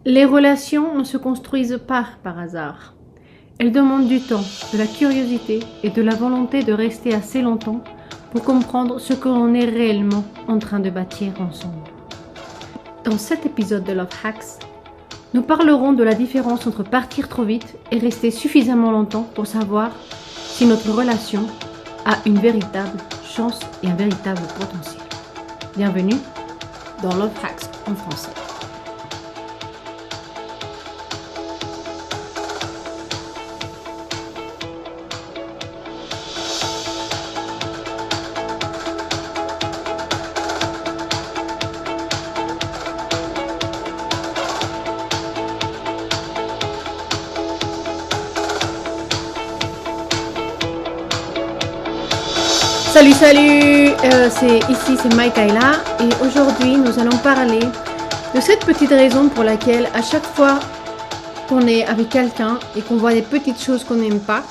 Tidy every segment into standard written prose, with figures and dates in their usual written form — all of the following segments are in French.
Les relations ne se construisent pas par hasard. Elles demandent du temps, de la curiosité et de la volonté de rester assez longtemps pour comprendre ce que l'on est réellement en train de bâtir ensemble. Dans cet épisode de Love Hacks, nous parlerons de la différence entre partir trop vite et rester suffisamment longtemps pour savoir si notre relation a une véritable chance et un véritable potentiel. Bienvenue dans Love Hacks en français. Salut, c'est Maïkaïla et aujourd'hui nous allons parler de cette petite raison pour laquelle à chaque fois qu'on est avec quelqu'un et qu'on voit des petites choses qu'on n'aime pas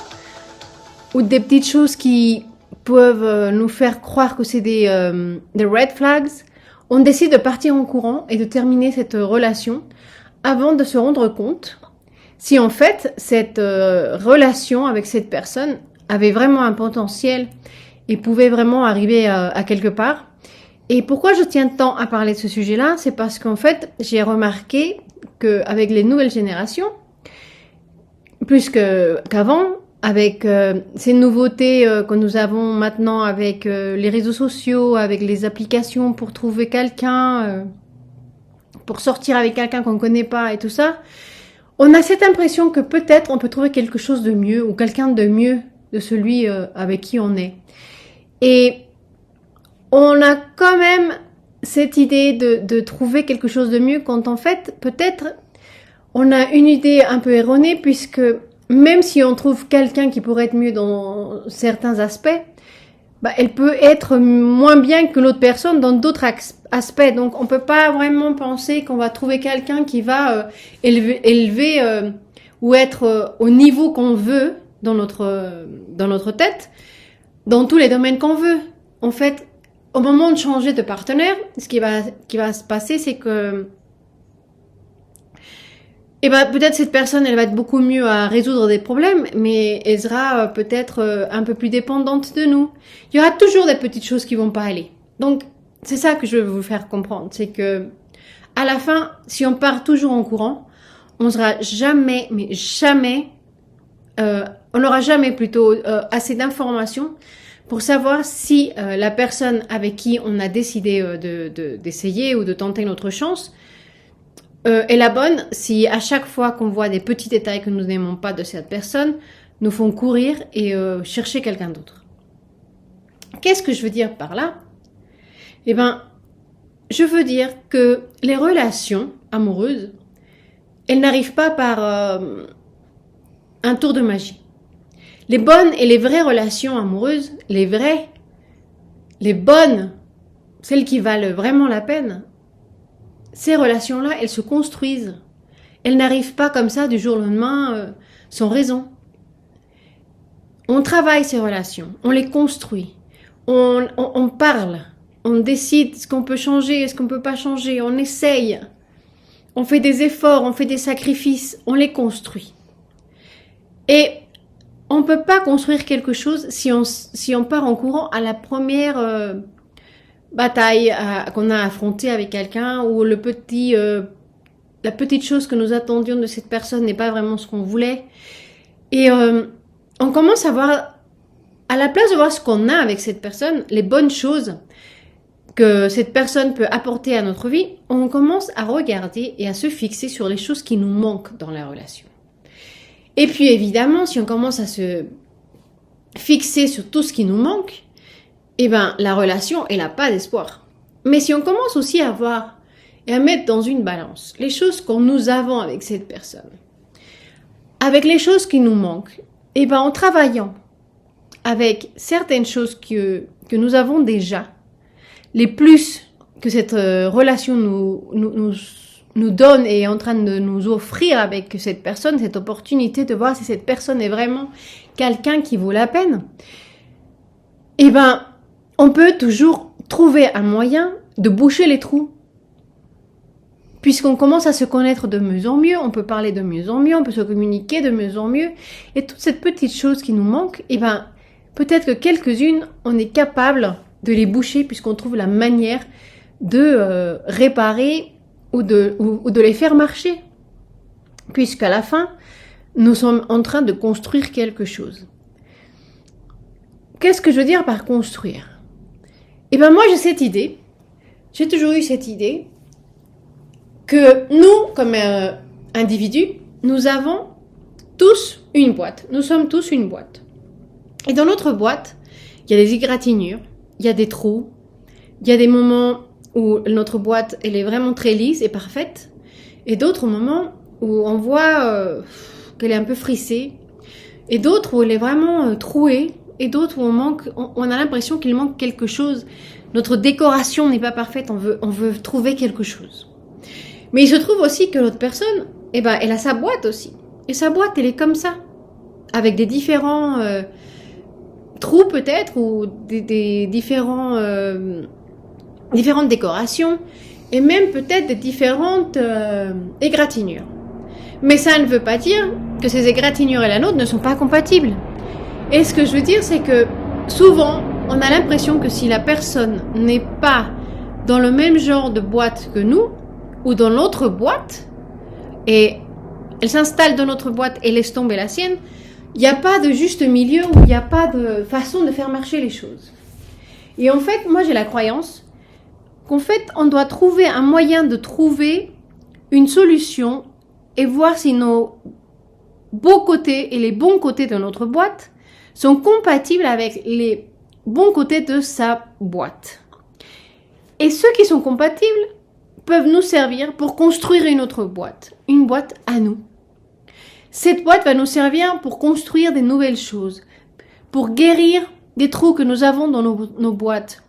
ou des petites choses qui peuvent nous faire croire que c'est des red flags, on décide de partir en courant et de terminer cette relation avant de se rendre compte si en fait cette relation avec cette personne avait vraiment un potentiel et pouvait vraiment arriver à quelque part. Et pourquoi je tiens tant à parler de ce sujet-là, c'est parce qu'en fait, j'ai remarqué qu'avec les nouvelles générations, plus qu'avant, avec ces nouveautés que nous avons maintenant avec les réseaux sociaux, avec les applications pour trouver quelqu'un, pour sortir avec quelqu'un qu'on ne connaît pas et tout ça, on a cette impression que peut-être on peut trouver quelque chose de mieux ou quelqu'un de mieux de celui avec qui on est. Et on a quand même cette idée de trouver quelque chose de mieux quand en fait, peut-être, on a une idée un peu erronée puisque même si on trouve quelqu'un qui pourrait être mieux dans certains aspects, elle peut être moins bien que l'autre personne dans d'autres aspects. Donc, on peut pas vraiment penser qu'on va trouver quelqu'un qui va élever ou être au niveau qu'on veut dans notre tête, dans tous les domaines qu'on veut. En fait, au moment de changer de partenaire, ce qui va se passer, c'est que peut-être cette personne, elle va être beaucoup mieux à résoudre des problèmes, mais elle sera peut-être un peu plus dépendante de nous. Il y aura toujours des petites choses qui vont pas aller. Donc, c'est ça que je veux vous faire comprendre. C'est que, à la fin, si on part toujours en courant, on sera jamais, mais jamais, on n'aura jamais plutôt assez d'informations pour savoir si la personne avec qui on a décidé d'essayer ou de tenter notre chance est la bonne, si à chaque fois qu'on voit des petits détails que nous n'aimons pas de cette personne, nous font courir et chercher quelqu'un d'autre. Qu'est-ce que je veux dire par là? Je veux dire que les relations amoureuses, elles n'arrivent pas par un tour de magie. Les bonnes et les vraies relations amoureuses, les bonnes, celles qui valent vraiment la peine, ces relations-là, elles se construisent. Elles n'arrivent pas comme ça du jour au lendemain, sans raison. On travaille ces relations, on les construit, on parle, on décide ce qu'on peut changer, ce qu'on ne peut pas changer, on essaye, on fait des efforts, on fait des sacrifices, on les construit. Et on ne peut pas construire quelque chose si on part en courant à la première bataille qu'on a affrontée avec quelqu'un ou la petite chose que nous attendions de cette personne n'est pas vraiment ce qu'on voulait. Et on commence à voir, à la place de voir ce qu'on a avec cette personne, les bonnes choses que cette personne peut apporter à notre vie, on commence à regarder et à se fixer sur les choses qui nous manquent dans la relation. Et puis évidemment, si on commence à se fixer sur tout ce qui nous manque, la relation, elle n'a pas d'espoir. Mais si on commence aussi à voir et à mettre dans une balance les choses qu'on nous avons avec cette personne, avec les choses qui nous manquent, en travaillant avec certaines choses que nous avons déjà, les plus que cette relation nous donne et est en train de nous offrir avec cette personne, cette opportunité de voir si cette personne est vraiment quelqu'un qui vaut la peine, on peut toujours trouver un moyen de boucher les trous puisqu'on commence à se connaître de mieux en mieux, on peut parler de mieux en mieux, on peut se communiquer de mieux en mieux, et toute cette petite chose qui nous manque, eh ben, peut-être que quelques-unes, on est capable de les boucher, puisqu'on trouve la manière de réparer ou de les faire marcher. Puisqu'à la fin, nous sommes en train de construire quelque chose. Qu'est-ce que je veux dire par construire? Eh bien, moi, j'ai toujours eu cette idée, que nous, comme individus, nous avons tous une boîte. Nous sommes tous une boîte. Et dans notre boîte, il y a des égratignures, il y a des trous, il y a des moments où notre boîte, elle est vraiment très lisse et parfaite, et d'autres moments où on voit qu'elle est un peu frissée, et d'autres où elle est vraiment trouée, et d'autres où on a l'impression qu'il manque quelque chose. Notre décoration n'est pas parfaite, on veut trouver quelque chose. Mais il se trouve aussi que l'autre personne, eh ben, elle a sa boîte aussi. Et sa boîte, elle est comme ça, avec des différents trous peut-être, ou des différentes décorations, et même peut-être des différentes égratignures. Mais ça ne veut pas dire que ces égratignures et la nôtre ne sont pas compatibles. Et ce que je veux dire, c'est que souvent, on a l'impression que si la personne n'est pas dans le même genre de boîte que nous, ou dans l'autre boîte, et elle s'installe dans notre boîte et laisse tomber la sienne, il n'y a pas de juste milieu, ou il n'y a pas de façon de faire marcher les choses. Et en fait, moi j'ai la croyance qu'en fait, on doit trouver un moyen de trouver une solution et voir si nos beaux côtés et les bons côtés de notre boîte sont compatibles avec les bons côtés de sa boîte. Et ceux qui sont compatibles peuvent nous servir pour construire une autre boîte, une boîte à nous. Cette boîte va nous servir pour construire des nouvelles choses, pour guérir des trous que nous avons dans nos boîtes,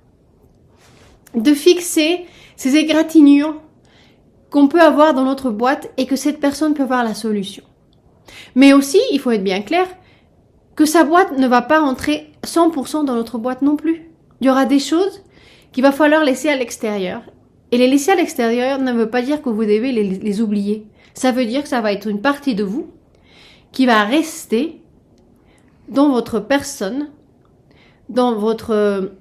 de fixer ces égratignures qu'on peut avoir dans notre boîte et que cette personne peut voir la solution. Mais aussi, il faut être bien clair, que sa boîte ne va pas rentrer 100% dans notre boîte non plus. Il y aura des choses qu'il va falloir laisser à l'extérieur. Et les laisser à l'extérieur ne veut pas dire que vous devez les oublier. Ça veut dire que ça va être une partie de vous qui va rester dans votre personne, dans votre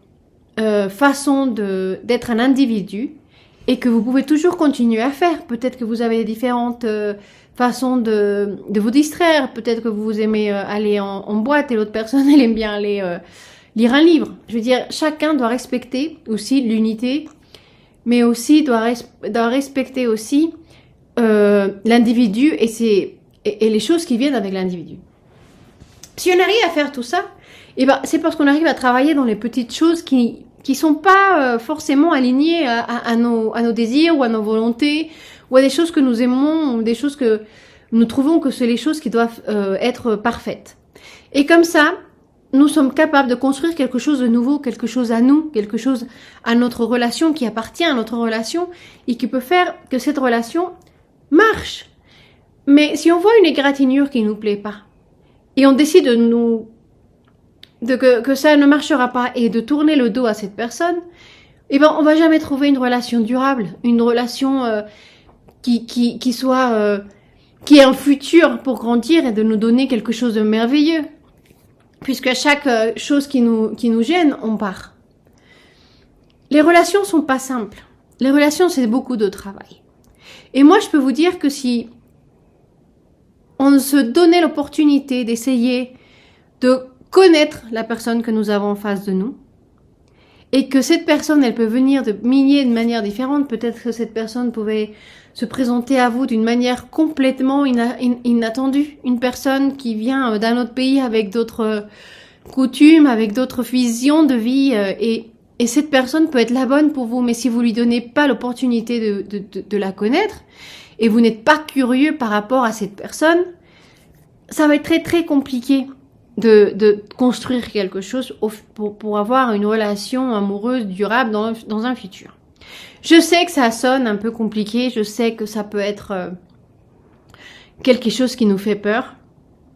façon d'être un individu, et que vous pouvez toujours continuer à faire. Peut-être que vous avez différentes façons de vous distraire. Peut-être que vous aimez aller en boîte et l'autre personne, elle aime bien aller lire un livre. Je veux dire, chacun doit respecter aussi l'unité, mais aussi doit respecter aussi l'individu et les choses qui viennent avec l'individu. Si on arrive à faire tout ça, eh ben, c'est parce qu'on arrive à travailler dans les petites choses qui sont pas forcément alignées à nos désirs ou à nos volontés, ou à des choses que nous aimons, ou des choses que nous trouvons que c'est les choses qui doivent être parfaites. Et comme ça, nous sommes capables de construire quelque chose de nouveau, quelque chose à nous, quelque chose à notre relation, qui appartient à notre relation, et qui peut faire que cette relation marche. Mais si on voit une égratignure qui nous plaît pas, et on décide que ça ne marchera pas, et de tourner le dos à cette personne, eh ben on va jamais trouver une relation durable, une relation qui ait un futur pour grandir et de nous donner quelque chose de merveilleux. Puisque à chaque chose qui nous gêne, on part. Les relations sont pas simples. Les relations, c'est beaucoup de travail. Et moi, je peux vous dire que si on se donnait l'opportunité d'essayer de connaître la personne que nous avons en face de nous, et que cette personne, elle peut venir de milliers de manières différentes, peut-être que cette personne pouvait se présenter à vous d'une manière complètement inattendue. Une personne qui vient d'un autre pays avec d'autres coutumes, avec d'autres visions de vie, et cette personne peut être la bonne pour vous, mais si vous lui donnez pas l'opportunité de la connaître, et vous n'êtes pas curieux par rapport à cette personne, ça va être très très compliqué de construire quelque chose pour avoir une relation amoureuse durable dans un futur. Je sais que ça sonne un peu compliqué, je sais que ça peut être quelque chose qui nous fait peur,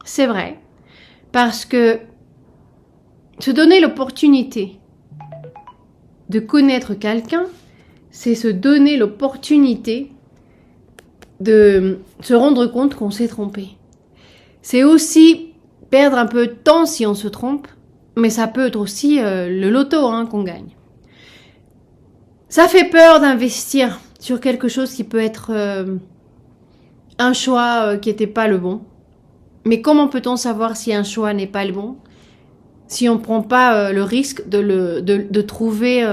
c'est vrai, parce que se donner l'opportunité de connaître quelqu'un, c'est se donner l'opportunité de se rendre compte qu'on s'est trompé. C'est aussi perdre un peu de temps si on se trompe, mais ça peut être aussi le loto qu'on gagne. Ça fait peur d'investir sur quelque chose qui peut être un choix qui n'était pas le bon. Mais comment peut-on savoir si un choix n'est pas le bon si on ne prend pas le risque de trouver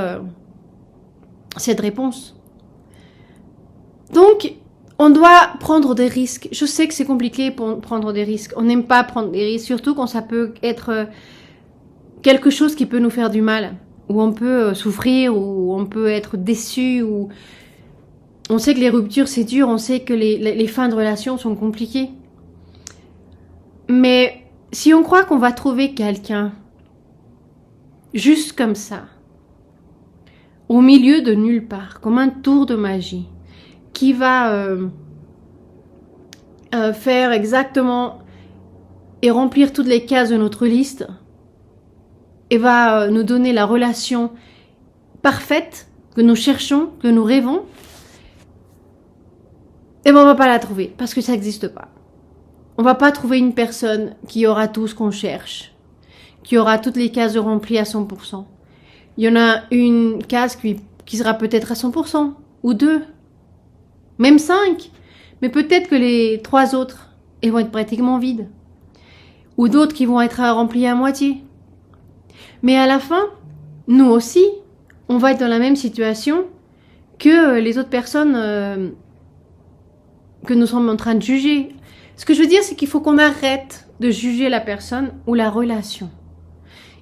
cette réponse? Donc, on doit prendre des risques. Je sais que c'est compliqué pour prendre des risques. On n'aime pas prendre des risques, surtout quand ça peut être quelque chose qui peut nous faire du mal, où on peut souffrir, où on peut être déçu, où on sait que les ruptures c'est dur, on sait que les fins de relations sont compliquées. Mais si on croit qu'on va trouver quelqu'un juste comme ça, au milieu de nulle part, comme un tour de magie, qui va faire exactement et remplir toutes les cases de notre liste, et va nous donner la relation parfaite que nous cherchons, que nous rêvons, et ben on va pas la trouver, parce que ça n'existe pas. On va pas trouver une personne qui aura tout ce qu'on cherche, qui aura toutes les cases remplies à 100%. Il y en a une case qui sera peut-être à 100%, ou 2, même 5, mais peut-être que les 3 autres, elles vont être pratiquement vides, ou d'autres qui vont être remplies à moitié. Mais à la fin, nous aussi, on va être dans la même situation que les autres personnes que nous sommes en train de juger. Ce que je veux dire, c'est qu'il faut qu'on arrête de juger la personne ou la relation.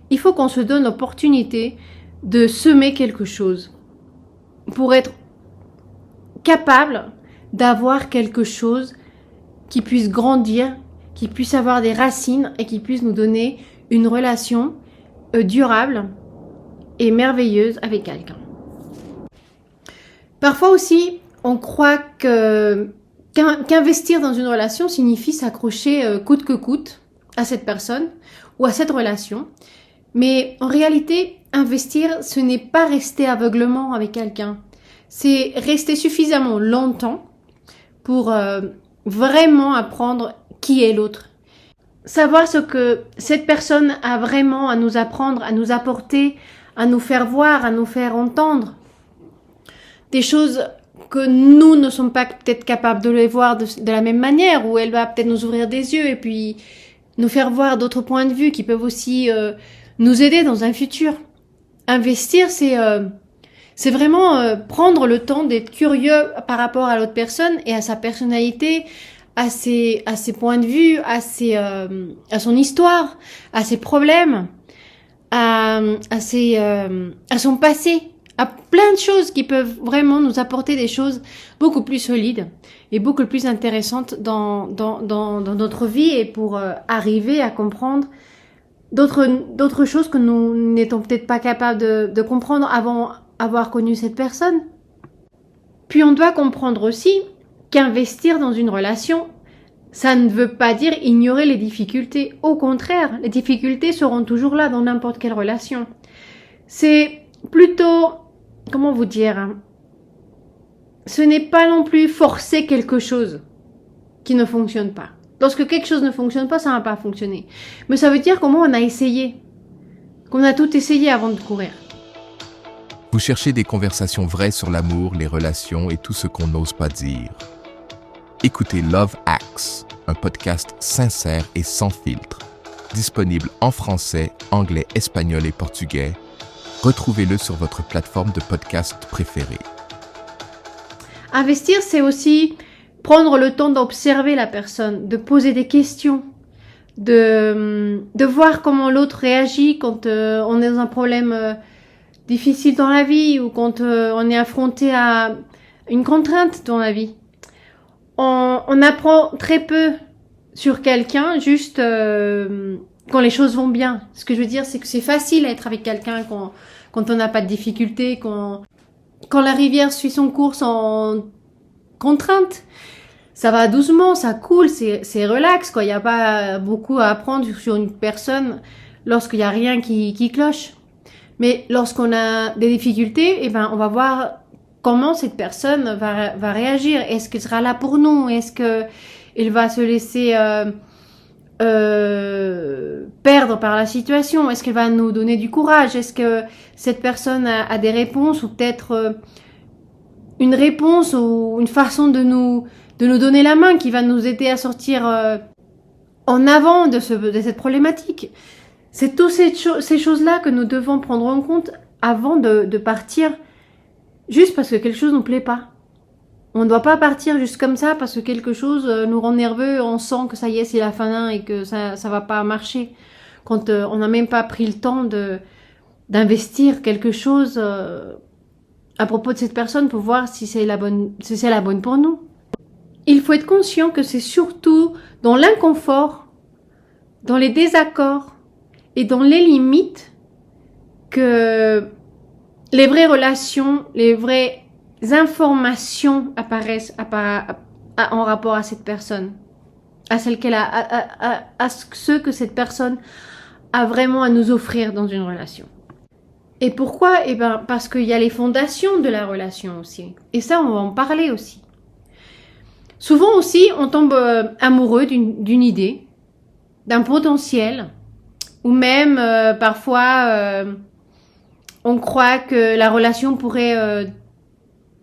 Il faut qu'on se donne l'opportunité de semer quelque chose pour être capable d'avoir quelque chose qui puisse grandir, qui puisse avoir des racines et qui puisse nous donner une relation durable et merveilleuse avec quelqu'un. Parfois aussi, on croit qu'investir dans une relation signifie s'accrocher coûte que coûte à cette personne ou à cette relation. Mais en réalité, investir, ce n'est pas rester aveuglement avec quelqu'un. C'est rester suffisamment longtemps pour vraiment apprendre qui est l'autre. Savoir ce que cette personne a vraiment à nous apprendre, à nous apporter, à nous faire voir, à nous faire entendre. Des choses que nous ne sommes pas peut-être capables de les voir de la même manière, ou elle va peut-être nous ouvrir des yeux et puis nous faire voir d'autres points de vue qui peuvent aussi nous aider dans un futur. Investir, c'est vraiment prendre le temps d'être curieux par rapport à l'autre personne et à sa personnalité, à ses points de vue, à son histoire, à ses problèmes, à son passé, à plein de choses qui peuvent vraiment nous apporter des choses beaucoup plus solides et beaucoup plus intéressantes dans notre vie et pour arriver à comprendre d'autres choses que nous n'étions peut-être pas capables de comprendre avant avoir connu cette personne. Puis on doit comprendre aussi qu'investir dans une relation, ça ne veut pas dire ignorer les difficultés. Au contraire, les difficultés seront toujours là dans n'importe quelle relation. C'est plutôt, comment vous dire, ce n'est pas non plus forcer quelque chose qui ne fonctionne pas. Lorsque quelque chose ne fonctionne pas, ça ne va pas fonctionner. Mais ça veut dire comment on a essayé, qu'on a tout essayé avant de courir. Vous cherchez des conversations vraies sur l'amour, les relations et tout ce qu'on n'ose pas dire. Écoutez Love Hacks, un podcast sincère et sans filtre. Disponible en français, anglais, espagnol et portugais. Retrouvez-le sur votre plateforme de podcast préférée. Investir, c'est aussi prendre le temps d'observer la personne, de poser des questions, de voir comment l'autre réagit quand on est dans un problème difficile dans la vie ou quand on est affronté à une contrainte dans la vie. On apprend très peu sur quelqu'un juste quand les choses vont bien. Ce que je veux dire, c'est que c'est facile à être avec quelqu'un quand on n'a pas de difficultés, quand la rivière suit son cours sans contrainte. Ça va doucement, ça coule, c'est relax, quoi. Il n'y a pas beaucoup à apprendre sur une personne lorsqu'il n'y a rien qui cloche. Mais lorsqu'on a des difficultés, on va voir comment cette personne va réagir. Est-ce qu'elle sera là pour nous? Est-ce qu'elle va se laisser perdre par la situation? Est-ce qu'elle va nous donner du courage? Est-ce que cette personne a des réponses ou peut-être une réponse ou une façon de nous donner la main qui va nous aider à sortir en avant de cette problématique? C'est toutes ces choses-là que nous devons prendre en compte avant de partir juste parce que quelque chose ne nous plaît pas. On ne doit pas partir juste comme ça parce que quelque chose nous rend nerveux, on sent que ça y est, c'est la fin et que ça va pas marcher. Quand on n'a même pas pris le temps d'investir quelque chose à propos de cette personne pour voir si c'est la bonne pour nous. Il faut être conscient que c'est surtout dans l'inconfort, dans les désaccords et dans les limites que les vraies relations, les vraies informations apparaissent en rapport à cette personne, à celle qu'elle a, à ce que cette personne a vraiment à nous offrir dans une relation. Et pourquoi? Eh ben, parce qu'il y a les fondations de la relation aussi. Et ça, on va en parler aussi. Souvent aussi, on tombe amoureux d'une idée, d'un potentiel, ou même parfois on croit que la relation pourrait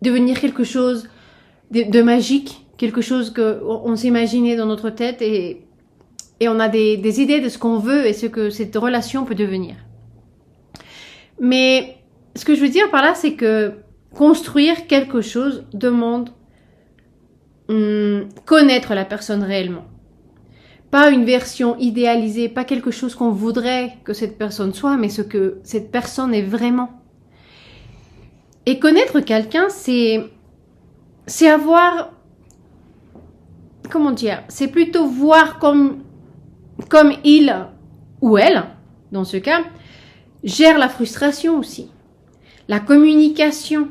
devenir quelque chose de magique, quelque chose qu'on s'imaginait dans notre tête et on a des idées de ce qu'on veut et ce que cette relation peut devenir. Mais ce que je veux dire par là, c'est que construire quelque chose demande connaître la personne réellement. Pas une version idéalisée, pas quelque chose qu'on voudrait que cette personne soit, mais ce que cette personne est vraiment. Et connaître quelqu'un, c'est avoir, comment dire, c'est plutôt voir comme il ou elle, dans ce cas, gère la frustration aussi, la communication,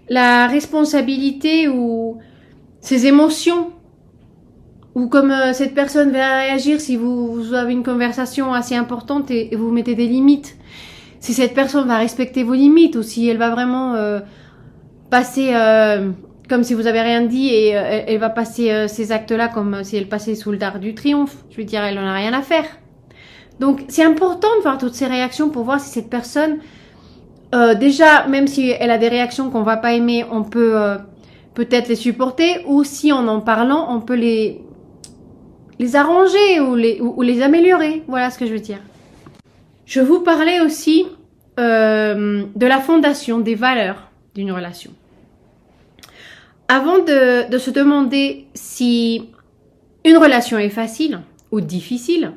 la responsabilité ou ses émotions, ou comme cette personne va réagir si vous avez une conversation assez importante et vous mettez des limites. Si cette personne va respecter vos limites ou si elle va vraiment passer comme si vous avez rien dit et elle va passer ces actes-là comme si elle passait sous le dard du triomphe. Je veux dire, elle n'en a rien à faire. Donc, c'est important de voir toutes ces réactions pour voir si cette personne, déjà, même si elle a des réactions qu'on va pas aimer, on peut peut-être les supporter ou si en parlant, on peut les arranger ou les améliorer. Voilà ce que je veux dire. Je vous parlais aussi de la fondation, des valeurs d'une relation. Avant de se demander si une relation est facile ou difficile,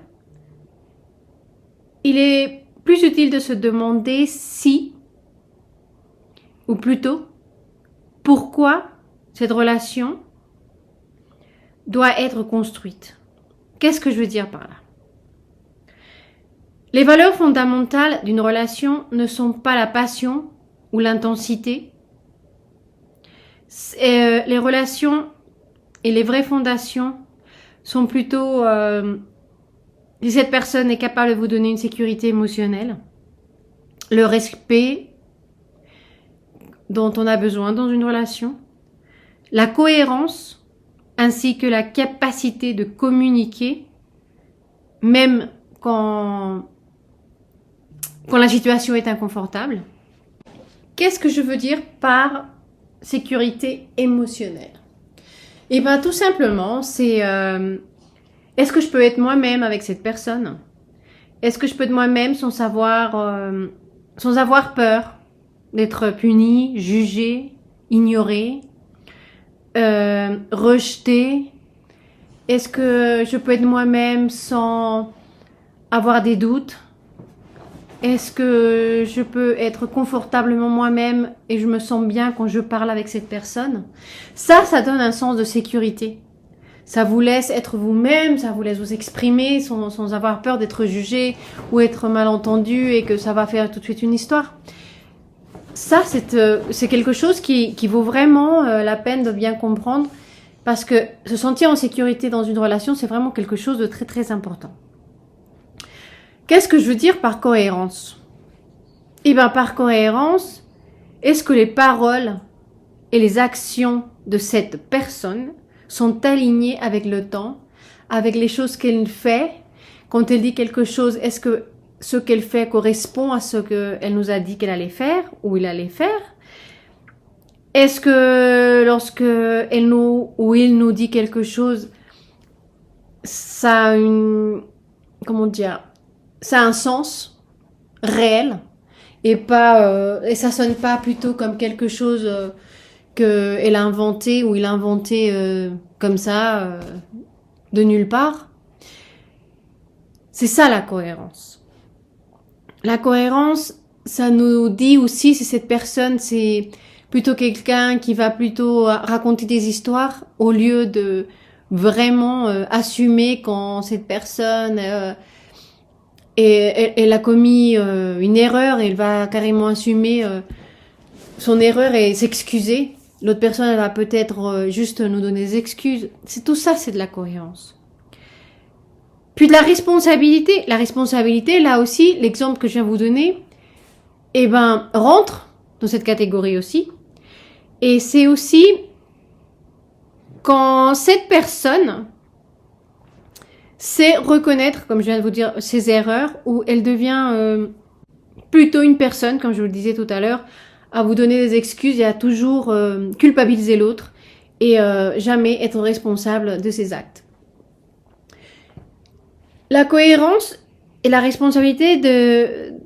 il est plus utile de se demander si, ou plutôt, pourquoi cette relation doit être construite. Qu'est-ce que je veux dire par là? Les valeurs fondamentales d'une relation ne sont pas la passion ou l'intensité. Les relations et les vraies fondations sont plutôt si cette personne est capable de vous donner une sécurité émotionnelle, le respect dont on a besoin dans une relation, la cohérence ainsi que la capacité de communiquer même quand la situation est inconfortable. Qu'est-ce que je veux dire par sécurité émotionnelle? Eh bien, tout simplement, c'est est-ce que je peux être moi-même avec cette personne? Est-ce que je peux être moi-même sans avoir peur d'être puni, jugé, ignoré, rejeté? Est-ce que je peux être moi-même sans avoir des doutes? Est-ce que je peux être confortablement moi-même et je me sens bien quand je parle avec cette personne? Ça donne un sens de sécurité. Ça vous laisse être vous-même, ça vous laisse vous exprimer sans avoir peur d'être jugé ou être mal entendu et que ça va faire tout de suite une histoire. Ça, c'est quelque chose qui vaut vraiment la peine de bien comprendre parce que se sentir en sécurité dans une relation, c'est vraiment quelque chose de très très important. Qu'est-ce que je veux dire par cohérence? Eh bien, par cohérence, est-ce que les paroles et les actions de cette personne sont alignées avec le temps, avec les choses qu'elle fait? Quand elle dit quelque chose, est-ce que ce qu'elle fait correspond à ce qu'elle nous a dit qu'elle allait faire ou il allait faire? Est-ce que lorsque elle nous ou il nous dit quelque chose, ça a ça a un sens réel et ça sonne pas plutôt comme quelque chose qu'elle a inventé ou il a inventé comme ça de nulle part? C'est ça la cohérence. La cohérence, ça nous dit aussi si cette personne c'est plutôt quelqu'un qui va plutôt raconter des histoires au lieu de vraiment assumer quand cette personne elle a commis une erreur, elle va carrément assumer son erreur et s'excuser. L'autre personne elle va peut-être juste nous donner des excuses. C'est tout ça, c'est de la cohérence. Puis de la responsabilité. La responsabilité, là aussi, l'exemple que je viens de vous donner, rentre dans cette catégorie aussi. Et c'est aussi quand cette personne sait reconnaître, comme je viens de vous dire, ses erreurs, ou elle devient plutôt une personne, comme je vous le disais tout à l'heure, à vous donner des excuses et à toujours culpabiliser l'autre et jamais être responsable de ses actes. La cohérence et la responsabilité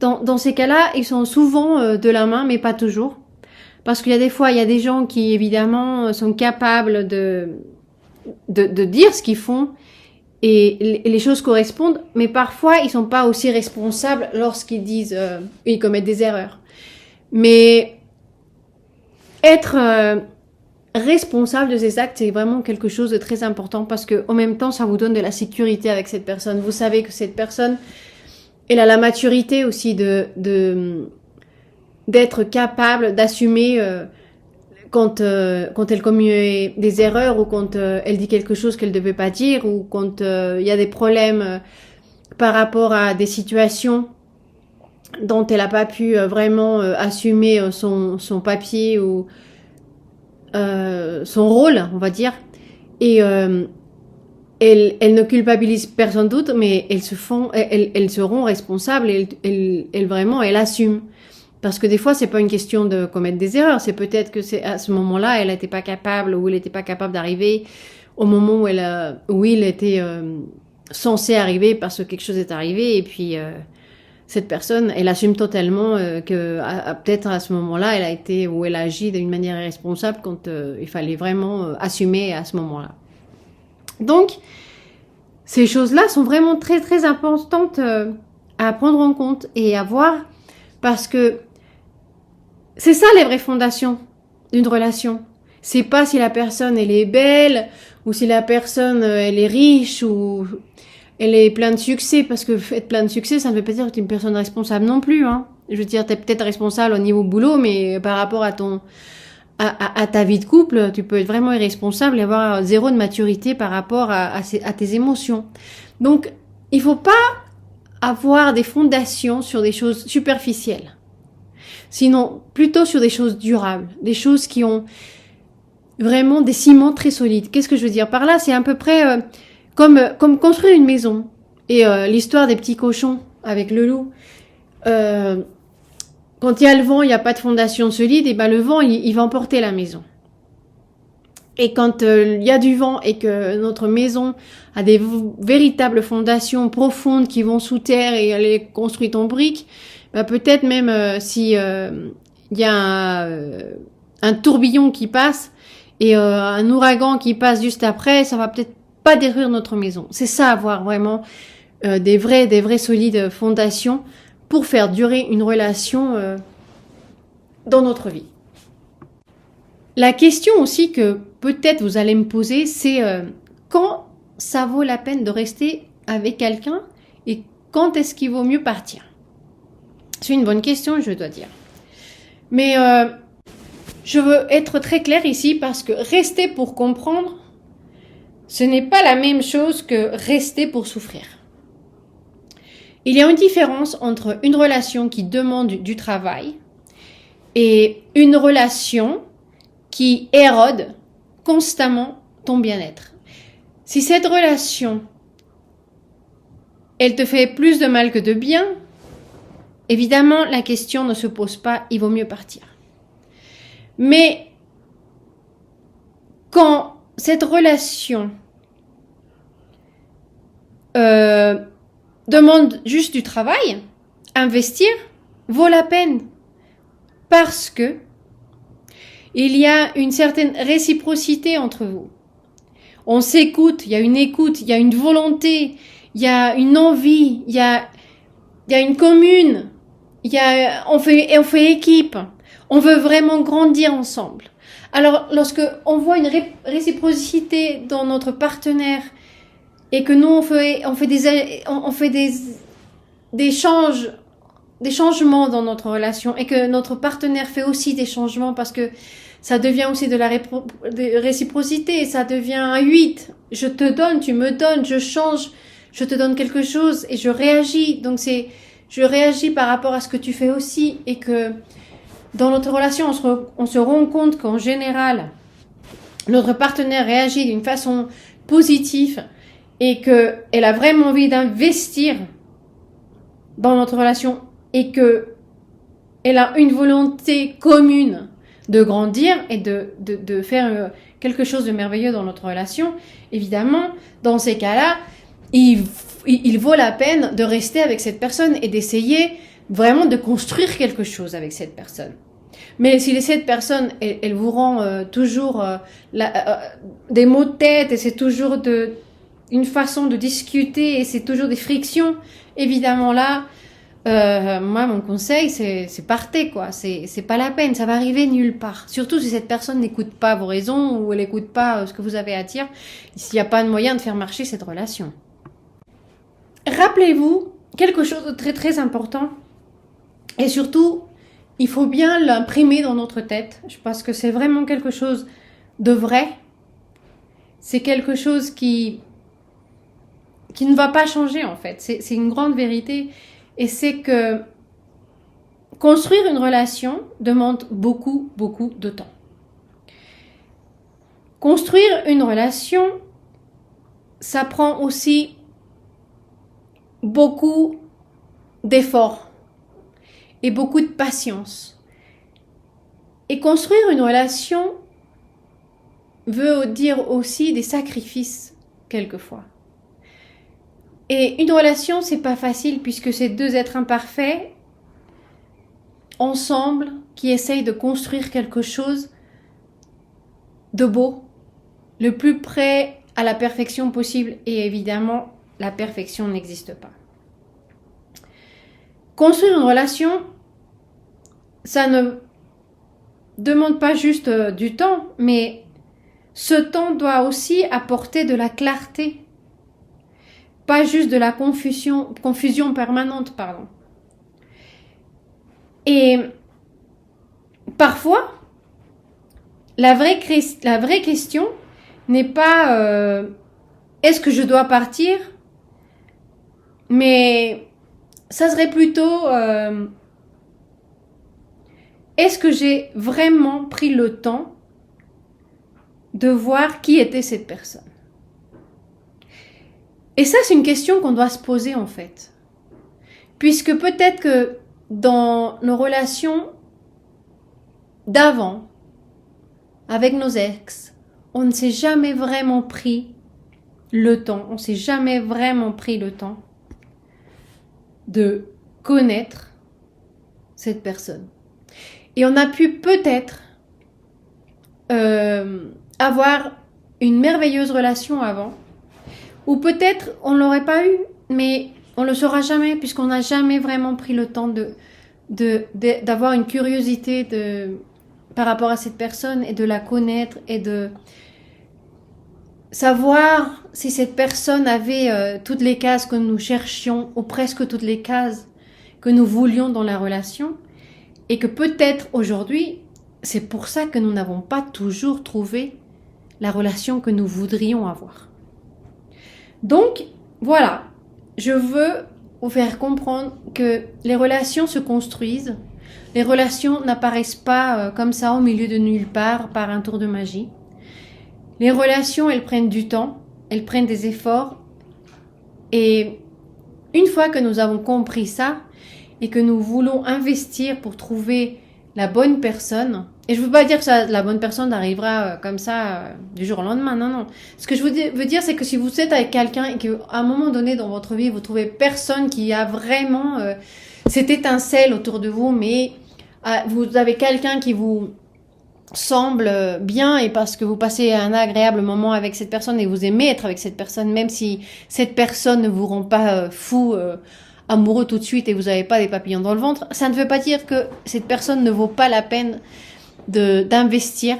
dans ces cas-là, ils sont souvent de la main, mais pas toujours. Parce qu'il y a des fois, il y a des gens qui, évidemment, sont capables de dire ce qu'ils font et les choses correspondent, mais parfois, ils sont pas aussi responsables lorsqu'ils disent, ils commettent des erreurs. Mais être responsable de ses actes, c'est vraiment quelque chose de très important parce que, en même temps, ça vous donne de la sécurité avec cette personne. Vous savez que cette personne, elle a la maturité aussi d'être capable d'assumer quand elle commet des erreurs ou quand elle dit quelque chose qu'elle ne devait pas dire ou quand il y a des problèmes par rapport à des situations dont elle n'a pas pu vraiment assumer son papier ou son rôle, on va dire. Et elle ne culpabilise personne d'autre, mais elles seront responsables et elle assume. Parce que des fois, c'est pas une question de commettre des erreurs, c'est peut-être que c'est à ce moment-là, elle n'était pas capable ou il n'était pas capable d'arriver au moment où il était censé arriver parce que quelque chose est arrivé et puis cette personne, elle assume totalement que peut-être à ce moment-là, elle a agi d'une manière irresponsable quand il fallait vraiment assumer à ce moment-là. Donc, ces choses-là sont vraiment très très importantes à prendre en compte et à voir parce que c'est ça les vraies fondations d'une relation. C'est pas si la personne elle est belle ou si la personne elle est riche ou elle est pleine de succès, parce que être plein de succès, ça ne veut pas dire que tu es une personne responsable non plus. Hein. Je veux dire, tu es peut-être responsable au niveau boulot, mais par rapport à ta vie de couple, tu peux être vraiment irresponsable et avoir zéro de maturité par rapport à tes émotions. Donc, il faut pas avoir des fondations sur des choses superficielles. Sinon, plutôt sur des choses durables, des choses qui ont vraiment des ciments très solides. Qu'est-ce que je veux dire par là? C'est à peu près comme construire une maison. Et l'histoire des petits cochons avec le loup. Quand il y a le vent, il n'y a pas de fondation solide, et ben le vent, il va emporter la maison. Et quand il y a du vent et que notre maison a des véritables fondations profondes qui vont sous terre et elle est construite en briques, ben peut-être même si il y a un tourbillon qui passe et un ouragan qui passe juste après, ça va peut-être pas détruire notre maison. C'est ça, avoir vraiment des vraies solides fondations pour faire durer une relation dans notre vie. La question aussi que peut-être vous allez me poser, c'est quand ça vaut la peine de rester avec quelqu'un et quand est-ce qu'il vaut mieux partir? C'est une bonne question, je dois dire. Mais je veux être très claire ici parce que rester pour comprendre, ce n'est pas la même chose que rester pour souffrir. Il y a une différence entre une relation qui demande du travail et une relation qui érode constamment ton bien-être. Si cette relation, elle te fait plus de mal que de bien, évidemment, la question ne se pose pas, il vaut mieux partir. Mais quand cette relation demande juste du travail, investir vaut la peine parce que il y a une certaine réciprocité entre vous. On s'écoute, il y a une écoute, il y a une volonté, il y a une envie, il y a une commune, on fait équipe, on veut vraiment grandir ensemble. Alors, lorsque on voit une réciprocité dans notre partenaire et que nous on fait des changements dans notre relation et que notre partenaire fait aussi des changements parce que ça devient aussi de la réciprocité, ça devient un 8. Je te donne, tu me donnes, je change, je te donne quelque chose et je réagis. Donc je réagis par rapport à ce que tu fais aussi et que dans notre relation, on se rend compte qu'en général, notre partenaire réagit d'une façon positive et qu'elle a vraiment envie d'investir dans notre relation et qu'elle a une volonté commune de grandir et de faire quelque chose de merveilleux dans notre relation. Évidemment, dans ces cas-là, il vaut la peine de rester avec cette personne et d'essayer vraiment de construire quelque chose avec cette personne. Mais si cette personne, elle vous rend toujours des maux de tête et c'est toujours une façon de discuter et c'est toujours des frictions, évidemment là, moi mon conseil c'est partez quoi, c'est pas la peine, ça va arriver nulle part. Surtout si cette personne n'écoute pas vos raisons ou elle n'écoute pas ce que vous avez à dire, s'il n'y a pas de moyen de faire marcher cette relation. Rappelez-vous quelque chose de très très important et surtout il faut bien l'imprimer dans notre tête parce que c'est vraiment quelque chose de vrai, c'est quelque chose qui ne va pas changer en fait, c'est une grande vérité. Et c'est que construire une relation demande beaucoup, beaucoup de temps. Construire une relation, ça prend aussi beaucoup d'efforts et beaucoup de patience. Et construire une relation veut dire aussi des sacrifices quelquefois. Et une relation, c'est pas facile puisque c'est deux êtres imparfaits ensemble qui essayent de construire quelque chose de beau, le plus près à la perfection possible. Et évidemment, la perfection n'existe pas. Construire une relation, ça ne demande pas juste du temps, mais ce temps doit aussi apporter de la clarté. Pas juste de la confusion permanente, pardon. Et parfois, la vraie question n'est pas est-ce que je dois partir, mais ça serait plutôt est-ce que j'ai vraiment pris le temps de voir qui était cette personne. Et ça, c'est une question qu'on doit se poser en fait. Puisque peut-être que dans nos relations d'avant, avec nos ex, on ne s'est jamais vraiment pris le temps, de connaître cette personne. Et on a pu peut-être avoir une merveilleuse relation avant, ou peut-être on ne l'aurait pas eu, mais on ne le saura jamais puisqu'on n'a jamais vraiment pris le temps d'avoir une curiosité par rapport à cette personne et de la connaître et de savoir si cette personne avait toutes les cases que nous cherchions ou presque toutes les cases que nous voulions dans la relation et que peut-être aujourd'hui, c'est pour ça que nous n'avons pas toujours trouvé la relation que nous voudrions avoir. Donc, voilà, je veux vous faire comprendre que les relations se construisent Les relations n'apparaissent pas comme ça au milieu de nulle part par un tour de magie. Les relations, elles prennent du temps, elles prennent des efforts. Et une fois que nous avons compris ça et que nous voulons investir pour trouver la bonne personne, et je ne veux pas dire que la bonne personne arrivera comme ça du jour au lendemain, non. Ce que je veux dire, c'est que si vous êtes avec quelqu'un et qu'à un moment donné dans votre vie, vous trouvez personne qui a vraiment cette étincelle autour de vous, mais vous avez quelqu'un qui vous semble bien et parce que vous passez un agréable moment avec cette personne et vous aimez être avec cette personne, même si cette personne ne vous rend pas fou, amoureux tout de suite et vous n'avez pas des papillons dans le ventre, ça ne veut pas dire que cette personne ne vaut pas la peine d'investir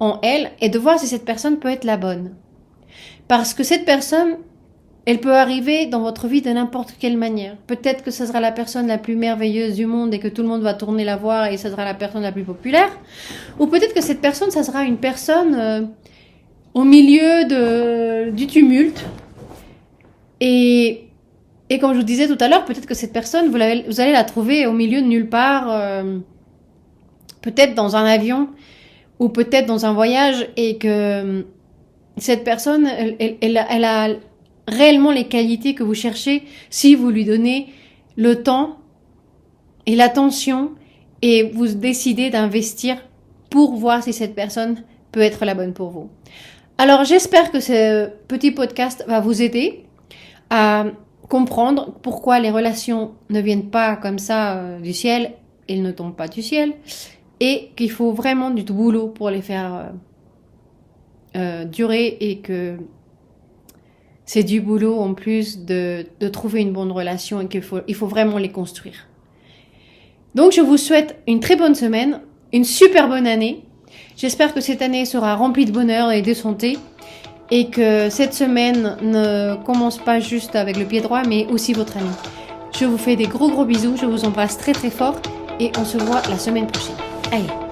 en elle et de voir si cette personne peut être la bonne. Parce que cette personne, elle peut arriver dans votre vie de n'importe quelle manière. Peut-être que ce sera la personne la plus merveilleuse du monde et que tout le monde va tourner la voir et ce sera la personne la plus populaire. Ou peut-être que cette personne, ça sera une personne au milieu du tumulte. Et comme je vous disais tout à l'heure, peut-être que cette personne, vous allez la trouver au milieu de nulle part, peut-être dans un avion ou peut-être dans un voyage et que cette personne, elle a réellement les qualités que vous cherchez si vous lui donnez le temps et l'attention et vous décidez d'investir pour voir si cette personne peut être la bonne pour vous. Alors j'espère que ce petit podcast va vous aider à comprendre pourquoi les relations ne viennent pas comme ça du ciel, elles ne tombent pas du ciel et qu'il faut vraiment du boulot pour les faire durer et que c'est du boulot en plus de trouver une bonne relation et il faut vraiment les construire. Donc je vous souhaite une très bonne semaine, une super bonne année. J'espère que cette année sera remplie de bonheur et de santé et que cette semaine ne commence pas juste avec le pied droit mais aussi votre année. Je vous fais des gros bisous, je vous embrasse très très fort et on se voit la semaine prochaine. Allez.